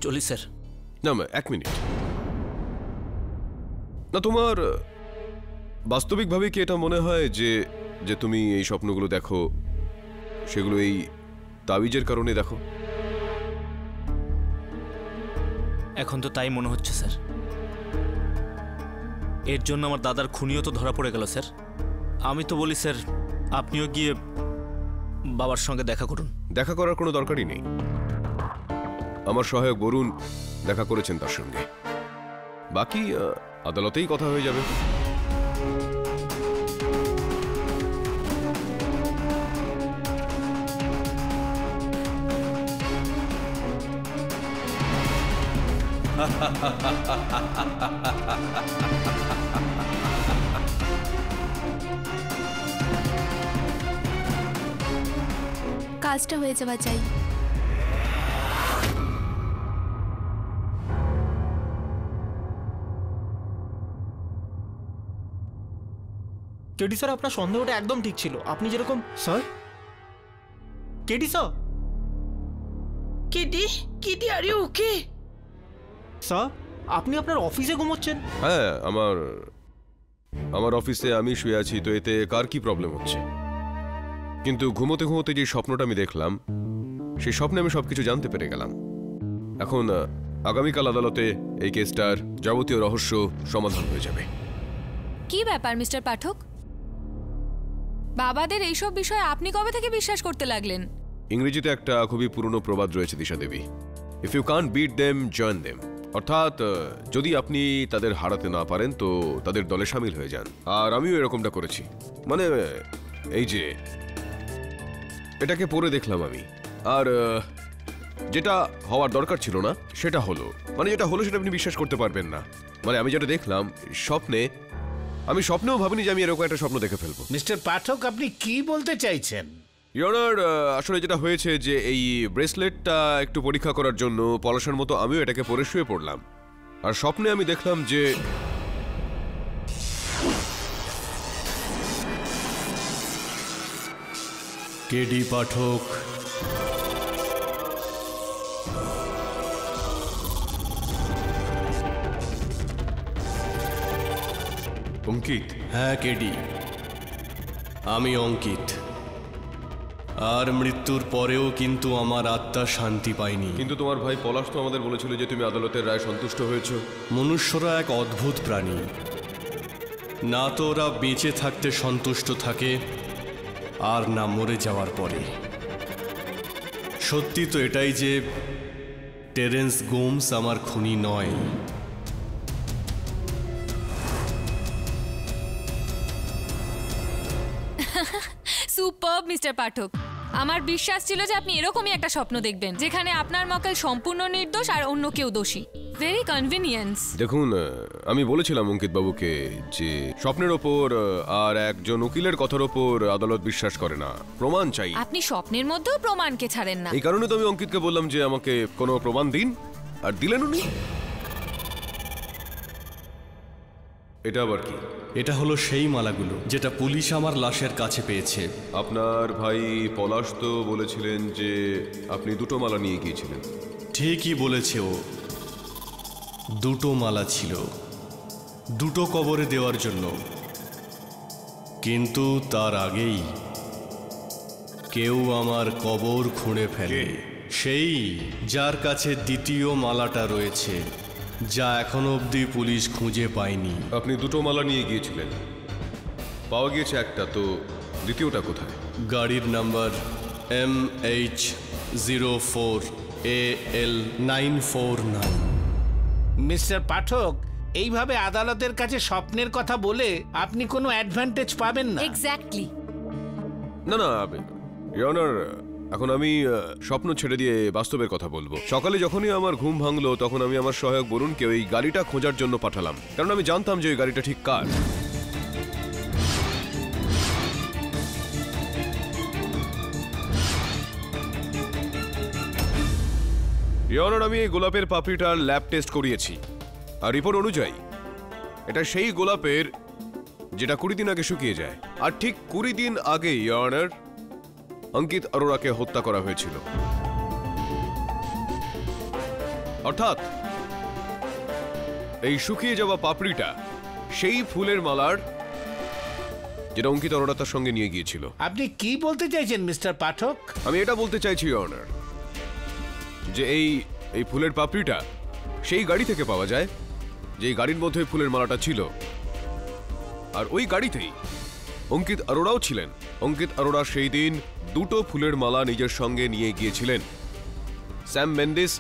চলি স্যার। না, এক মিনিট। না, তোমার বাস্তবিকভাবে কি এটা মনে হয় যে যে তুমি এই স্বপ্নগুলো দেখো সেগুলো এই তাবিজের কারণে দেখো? এখন তো তাই মনে হচ্ছে স্যার। এর জন্য আমার দাদার খুনিও তো ধরা পড়ে গেল স্যার। আমি তো বলি স্যার, আপনিও গিয়ে বাবার সঙ্গে দেখা করুন। দেখা করার কোনো দরকারই নেই। আমার সহায়ক বরুণ দেখা করেছেন তার সঙ্গে। বাকি আদালতেই কথা হয়ে যাবে। কাজটা হয়ে যাওয়া চাই। কেডি স্যার, আপনার সন্দেহটা একদম ঠিক ছিল। আপনি যেরকম... sir? KD sir? KD KD are you okay? Sir, আপনি আপনার অফিসে ঘুমোচ্ছেন? হ্যাঁ, আমার অফিসে আমি শুয়ে আছি, তো এতে কার কি প্রবলেম হচ্ছে? কিন্তু ঘুমোতে ঘুমোতে যে স্বপ্নটা আমি দেখলাম, সেই স্বপ্নে আমি সবকিছু জানতে পেরে গেলাম। এখন আগামীকাল আদালতে এই কেসটার যাবতীয় রহস্য সমাধান হয়ে যাবে। কি ব্যাপার মিস্টার পাঠক, বাবাদের এইসব বিষয়ে আপনি কবে থেকে বিশ্বাস করতে লাগলেন? ইংরেজিতে একটা খুবই পুরনো প্রবাদ রয়েছে দিশা দেবী, if you can't beat them join them. অর্থাৎ যদি আপনি তাদের হারাতে না পারেন তো তাদের দলে সামিল হয়ে যান। আর আমিও এরকমটা করেছি। মানে এই যে এটাকে পড়ে দেখলাম আমি, আর যেটা হওয়ার দরকার ছিল না সেটা হলো। মানে যেটা হলো সেটা আপনি বিশ্বাস করতে পারবেন না। মানে আমি যেটা দেখলাম স্বপ্নে, আমি স্বপ্নেও ভাবিনি যে আমি এরকম একটা স্বপ্ন দেখে ফেলবো। মিস্টার পাঠক, আপনি কি বলতে চাইছেন? ইয়নার, আসলে যেটা হয়েছে যে এই ব্রেসলেটটা একটু পরীক্ষা করার জন্য পলাশের মতো আমিও এটাকে পরে শুয়ে পড়লাম, আর স্বপ্নে আমি দেখলাম যে কেডি পাঠক, অঙ্কিত। হ্যাঁ কেডি, আমি অঙ্কিত। আর মৃত্যুর পরেও কিন্তু আমার আত্মা শান্তি পায়নি। কিন্তু তোমার ভাই পলাশ তো আমাদের বলেছিল যে তুমি আদালতের রায় সন্তুষ্ট হয়েছো। মনুষ্যরা এক অদ্ভুত প্রাণী, না তো ওরা বেঁচে থাকতে সন্তুষ্ট থাকে, আর না মরে যাওয়ার পরে। সত্যি তো এটাই যে টেরেন্স গোমস আমার খুনি নয়। সুপারব মিস্টার পাঠক, আমার বিশ্বাস ছিল যে আপনি এরকমই একটা স্বপ্ন দেখবেন যেখানে আপনার মক্কেল সম্পূর্ণ নির্দোষ আর অন্য কেউ দোষী। Very convenience. দেখুন, আমি বলেছিলাম অঙ্কিত বাবুকে যে স্বপ্নের ওপর আর একজন উকিলের কথার ওপর আদালত বিশ্বাস করে না, প্রমাণ চাই। আপনি স্বপ্নের মধ্যেও প্রমাণকে ছাড়েন না। এই কারণে তো আমি অঙ্কিতকে বললাম যে আমাকে কোনো প্রমাণ দিন, আর দিলেন উনি। এটা আবার কি? এটা হলো সেই মালাগুলো যেটা পুলিশ আমার লাশের কাছে পেয়েছে। আপনার ভাই পলাশ তো বলেছিলেন যে আপনি দুটো মালা নিয়ে গিয়েছিলেন। ঠিকই বলেছে ও, দুটো মালা ছিল, দুটো কবরে দেওয়ার জন্য। কিন্তু তার আগেই কেউ আমার কবর খুঁড়ে ফেলে, সেই যার কাছে দ্বিতীয় মালাটা রয়েছে, যা এখনো অবধি পুলিশ খুঁজে পায়নি। আপনি দুটো মালা নিয়ে গিয়েছিলেন, পাওয়া গিয়েছে একটা, তো দ্বিতীয়টা কোথায়? গাড়ির নাম্বার MH04AL949। মিস্টার পাঠক, এইভাবে আদালতের কাছে স্বপ্নের কথা বলে আপনি কোনো অ্যাডভান্টেজ পাবেন না। এক্স্যাক্টলি। না না ইয়নার, এখন আমি স্বপ্ন ছেড়ে দিয়ে বাস্তবের কথা বলবো। সকালে যখনই আমার ঘুম ভাঙলো তখন আমি আমার সহায়ক বরুণকে ওই গাড়িটা খোঁজার জন্য পাঠালাম, কারণ আমি জানতাম যে ওই গাড়িটা ঠিক কার। ইয়নার, আমি এই গোলাপের পাপড়িটার ল্যাব টেস্ট করিয়েছি, আর রিপোর্ট অনুযায়ী এটা সেই গোলাপের যেটা 20 দিন আগে শুকিয়ে যায়। আর ঠিক 20 দিন আগে ইয়নার অঙ্কিত অরোরাকে হত্যা করা হয়েছিল। অর্থাৎ এই শুকিয়ে যাওয়া পাপড়িটা সেই ফুলের মালার যেটা অঙ্কিত অরোরা তার সঙ্গে নিয়ে গিয়েছিল। আপনি কি বলতে চাইছেন মিস্টার পাঠক? আমি এটা বলতে চাইছি অনার, যে এই ফুলের পাপড়িটা সেই গাড়ি থেকে পাওয়া যায় যেই গাড়ির মধ্যে ফুলের মালাটা ছিল, আর ওই গাড়িতেই অঙ্কিত অরোরাও ছিলেন। অঙ্কিত অরোরা সেই দিন দুটো ফুলের মালা নিজের সঙ্গে নিয়ে গিয়েছিলেন স্যাম মেন্ডিস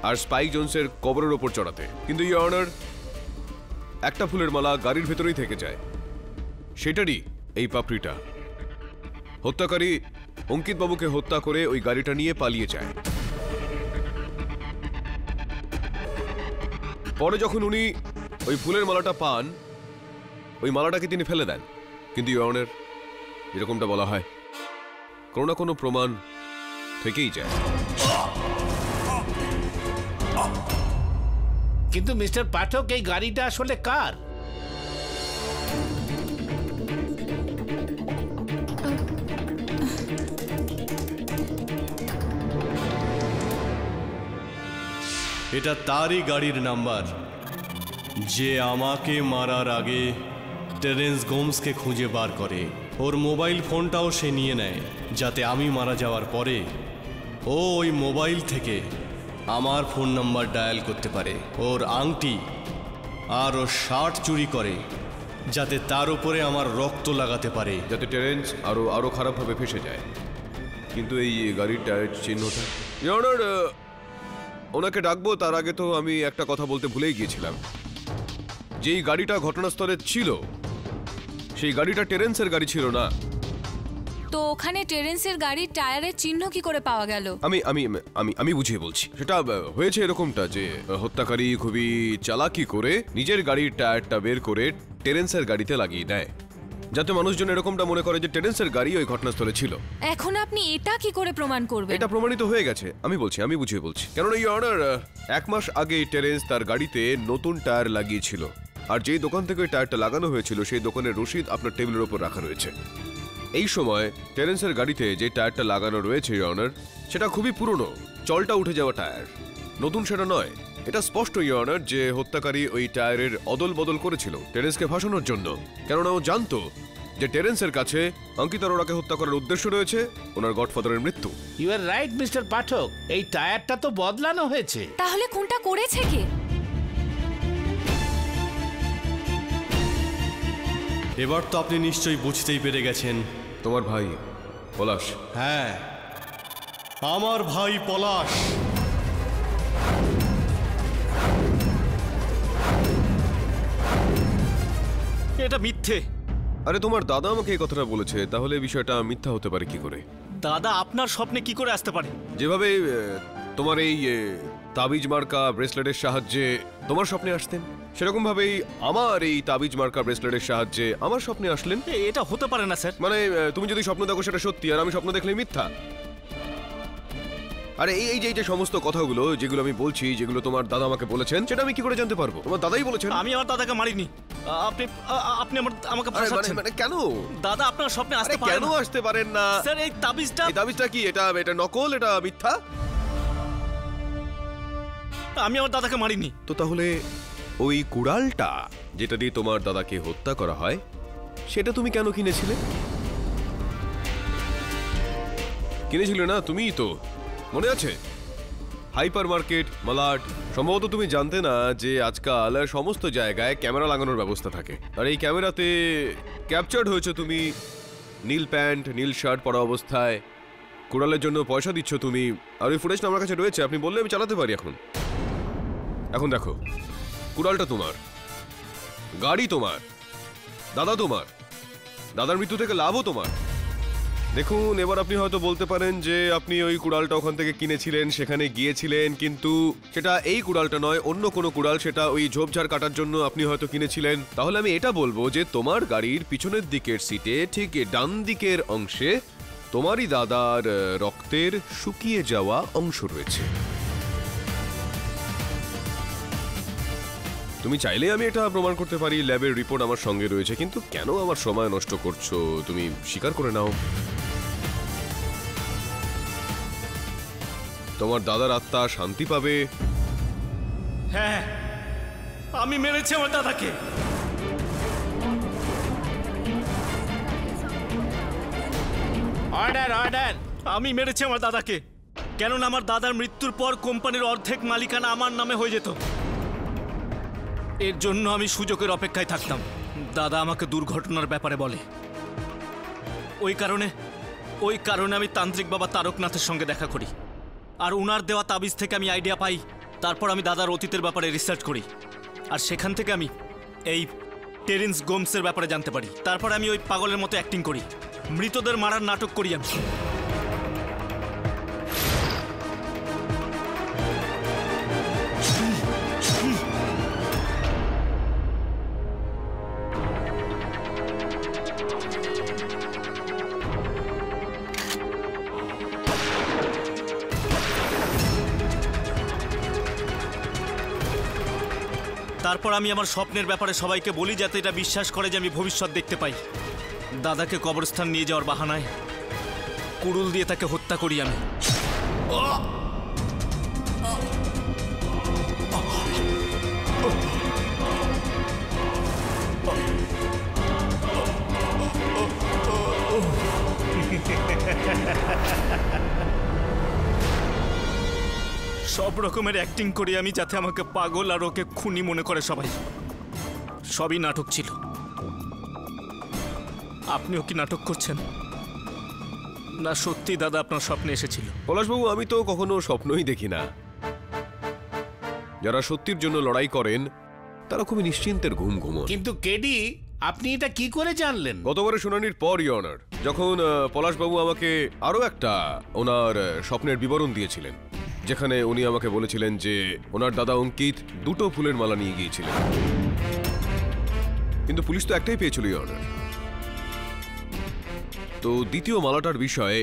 আর স্পাইক জোনসের কবরের ওপর চড়াতে। কিন্তু ইওর অনার, একটা ফুলের মালা গাড়ির ভেতরেই থেকে যায়, সেটারই এই পাপড়িটা। হত্যাকারী অঙ্কিত বাবুকে হত্যা করে ওই গাড়িটা নিয়ে পালিয়ে যায়। পরে যখন উনি ওই ফুলের মালাটা পান, ওই মালাটাকে তিনি ফেলে দেন। কিন্তু ইওর অনার, যেরকমটা বলা হয়, কোনো না কোনো প্রমাণ থেকেই যায়। কিন্তু মিস্টার পাঠক, এই গাড়িটা আসলে কার? এটা তারই গাড়ির নাম্বার, যে আমাকে মারার আগে টেরেন্স গোমসকে খুঁজে বার করে। ওর মোবাইল ফোনটাও সে নিয়ে নেয়, যাতে আমি মারা যাওয়ার পরে ও ওই মোবাইল থেকে আমার ফোন নাম্বার ডায়াল করতে পারে। ওর আংটি আর ওর শার্ট চুরি করে, যাতে তার উপরে আমার রক্ত লাগাতে পারে, যাতে টেরেন্স আরো খারাপভাবে ফেসে যায়। কিন্তু এই গাড়ির টায়ার চিহ্নটা, ইওর অনার, ওনাকে ডাকবো তার আগে তো আমি একটা কথা বলতে ভুলেই গিয়েছিলাম। যেই গাড়িটা ঘটনাস্থলে ছিল সেই গাড়িটা টেরেন্সের গাড়ি ছিল না। তো ওখানে টেরেন্সের গাড়ির টায়ারের চিহ্ন কি করে পাওয়া গেল? আমি আমি আমি আমি বুঝিয়ে বলছি। সেটা হয়েছে এরকমটা যে হত্যাকারী খুবই চালাকি করে নিজের গাড়ির টায়ারটা বের করে টেরেন্সের গাড়িতে লাগিয়ে দেয়, যাতে মানুষজন এরকমটা মনে করে যে টেরেন্সের গাড়ি ওই ঘটনাস্থলে ছিল। এখন আপনি এটা কি করে প্রমাণ করবেন? এটা প্রমাণিত হয়ে গেছে। আমি বুঝিয়ে বলছি। কেননা এই অর্ডার 1 মাস আগে টেরেন্স তার গাড়িতে নতুন টায়ার লাগিয়েছিল, আর যেই দোকান থেকে ওই টায়ারটা লাগানো হয়েছিল সেই দোকানের রসিদ আপনার টেবিলের উপর রাখা রয়েছে। এই সময় টেরেন্সের গাড়িতে যে টায়ারটা লাগানো রয়েছে অনার, সেটা খুবই পুরনো, চলটা উঠে যাওয়া টায়ার, নতুন সেটা নয়। এটা স্পষ্ট অনার যে হত্যাকারী ওই টায়ারের অদল বদল করেছিল টেরেন্সকে ফাঁসানোর জন্য, কেননা ও জানতো যে টেরেন্সের কাছে অঙ্কিত অরোরাকে হত্যা করার উদ্দেশ্য রয়েছে ওনার গডফাদারের মৃত্যু। ইউ আর রাইট মিস্টার পাঠক, এই টায়ারটা তো বদলানো হয়েছে। তাহলে কোনটা করেছে কে? এবার তো আপনি নিশ্চয়ই বুঝতেই পেরে গেছেন। তোমার ভাই পলাশ। হ্যাঁ, আমার ভাই পলাশ। এটা মিথ্যে। আরে তোমার দাদা আমাকে এই কথাটা বলেছে, তাহলে বিষয়টা মিথ্যা হতে পারে কি করে? দাদা আপনার স্বপ্নে কি করে আসতে পারে? যেভাবে তোমার এই তাবিজ মার্কা ব্রেসলেটের সাহায্যে তোমার স্বপ্নে আসতেন, সেরকম ভাবেই আমার এই তাবিজ মার্কা ব্রেসলেটের সাহায্যে আমার স্বপ্নে আসলেন। এটা হতে পারে না স্যার। মানে তুমি যদি স্বপ্ন দেখো সেটা সত্যি, আর আমি স্বপ্ন দেখলে মিথ্যা। আরে এই যে সমস্ত কথাগুলো যেগুলো আমি বলছি, যেগুলো তোমার দাদা আমাকে বলেছেন, সেটা আমি কি করে জানতে পারবো? তোমার দাদাই বলেছেন। আমি আমার দাদাকে মারিনি। আপনি আমাকে ফাঁসাচ্ছেন। মানে কেন? দাদা আপনার স্বপ্নে আসতে পারে কেন আসতে পারেন না? স্যার এই তাবিজটা কি? এটা নকল, এটা মিথ্যা। আমি আমার দাদাকে মারিনি। তো তাহলে ওই কুড়ালটা যেটা দিয়ে তোমার দাদাকে হত্যা করা হয়, সেটা তুমি কেন কিনেছিলে? কিনেছিলে না তুমিই তো, মনে আছে? Hyper market, Malad. সম্ভবত তুমি জানতে না যে আজকাল সমস্ত জায়গায় ক্যামেরা লাগানোর ব্যবস্থা থাকে, আর এই ক্যামেরাতে ক্যাপচার্ড হয়েছে তুমি নীল প্যান্ট নীল শার্ট পরা অবস্থায়। কুড়ালের জন্য পয়সা দিচ্ছ তুমি, আর ওই ফুটেজটা আমার কাছে রয়েছে। আপনি বললে আমি চালাতে পারি। এখন দেখো, কুড়ালটা তোমার, গাড়ি তোমার, দাদা তোমার, দাদার মৃত্যু থেকে লাভও তোমার। দেখুন, এবার আপনি হয়তো বলতে পারেন যে আপনি ওই কুড়ালটা ওখান থেকে কিনেছিলেন, সেখানে গিয়েছিলেন, কিন্তু সেটা এই কুড়ালটা নয়, অন্য কোনো কুড়াল। সেটা ওই ঝোপঝাড় কাটার জন্য আপনি হয়তো কিনেছিলেন। তাহলে আমি এটা বলবো যে তোমার গাড়ির পিছনের দিকের সিটে ঠিক ডান দিকের অংশে তোমারই দাদার রক্তের শুকিয়ে যাওয়া অংশ রয়েছে। তুমি চাইলে আমি এটা প্রমাণ করতে পারি, ল্যাবের রিপোর্ট আমার সঙ্গে রয়েছে, কিন্তু কেন আমার সময় নষ্ট করছো? তুমি স্বীকার করে নাও। তোমার দাদার আত্মা শান্তি পাবে। হ্যাঁ, আমি মেরেছি আমার দাদাকে। Order order. আমি মেরেছি আমার দাদাকে, কেননা আমার দাদার মৃত্যুর পর কোম্পানির অর্ধেক মালিকানা আমার নামে হয়ে যেত। এর জন্য আমি সুযোগের অপেক্ষায় থাকতাম। দাদা আমাকে দুর্ঘটনার ব্যাপারে বলে, ওই কারণে আমি তান্ত্রিক বাবা তারকনাথের সঙ্গে দেখা করি, আর উনার দেওয়া তাবিজ থেকে আমি আইডিয়া পাই। তারপর আমি দাদার অতীতের ব্যাপারে রিসার্চ করি, আর সেখান থেকে আমি এই টেরেন্স গোমসের ব্যাপারে জানতে পারি। তারপর আমি ওই পাগলের মতো অ্যাক্টিং করি, মৃতদের মারার নাটক করি আমি। তারপর আমি আমার স্বপ্নের ব্যাপারে সবাইকে বলি, যাতে এটা বিশ্বাস করে যে আমি ভবিষ্যৎ দেখতে পাই। দাদাকে কবরস্থান নিয়ে যাওয়ার বাহানায় কুড়ুল দিয়ে তাকে হত্যা করি আমি। সব রকমের অ্যাক্টিং করি আমি, যাতে আমাকে পাগল আর ওকে খুনি মনে করে সবাই। সবই নাটক ছিল। আপনিও কি নাটক করছেন, না সত্যি দাদা আপনার স্বপ্নে এসেছিল? পলাশবাবু, আমি তো কখনো স্বপ্নই দেখি না। যারা সত্যির জন্য লড়াই করেন তারা খুবই নিশ্চিন্তের ঘুম ঘুমন। কিন্তু কেডি, আপনি এটা কি করে জানলেন? গতবারের শুনানির পর, ইওর অনার, যখন পলাশবাবু আমাকে আরো একটা ওনার স্বপ্নের বিবরণ দিয়েছিলেন, যেখানে উনি আমাকে বলেছিলেন যে ওনার দাদা অঙ্কিত 2টো ফুলের মালা নিয়ে গিয়েছিলেন, কিন্তু পুলিশ তো একটাই পেয়েছিল, ইওর অনার। তো দ্বিতীয় মালাটার বিষয়ে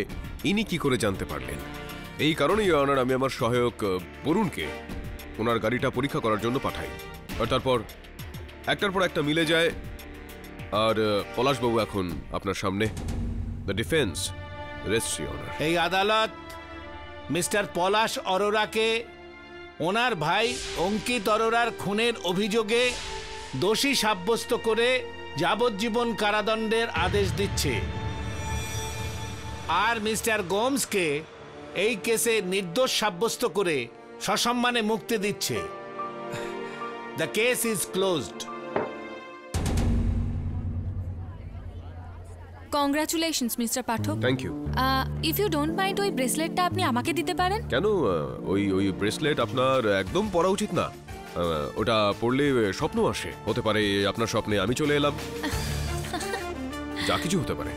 ইনি কি করে জানতে পারলেন? এই কারণেই, ইওর অনার, আমি আমার সহায়ক বরুণকে ওনার গাড়িটা পরীক্ষা করার জন্য পাঠাই, আর তারপর একটার পর একটা মিলে যায়। আর পলাশবাবু এখন আপনার সামনে। The defence রেস্টস, your honour. এই আদালত মিস্টার পলাশ অরোরাকে ওনার ভাই অঙ্কিত অরোরার খুনের অভিযোগে দোষী সাব্যস্ত করে যাবজ্জীবন কারাদণ্ডের আদেশ দিচ্ছে, আর মিস্টার গোমসকে এই কেসে নির্দোষ সাব্যস্ত করে সসম্মানে মুক্তি দিচ্ছে। The case is closed. Congratulations Mister Pathak. Thank you. If you don't mind, ওই ব্রেসলেটটা আপনি আমাকে দিতে পারেন? কেন? ওই ব্রেসলেট আপনার একদম পরা উচিত না। ওটা পড়লে স্বপ্ন আসে, হতে পারে আপনার স্বপ্নে আমি চলে এলাম, যা কিছু হতে পারে।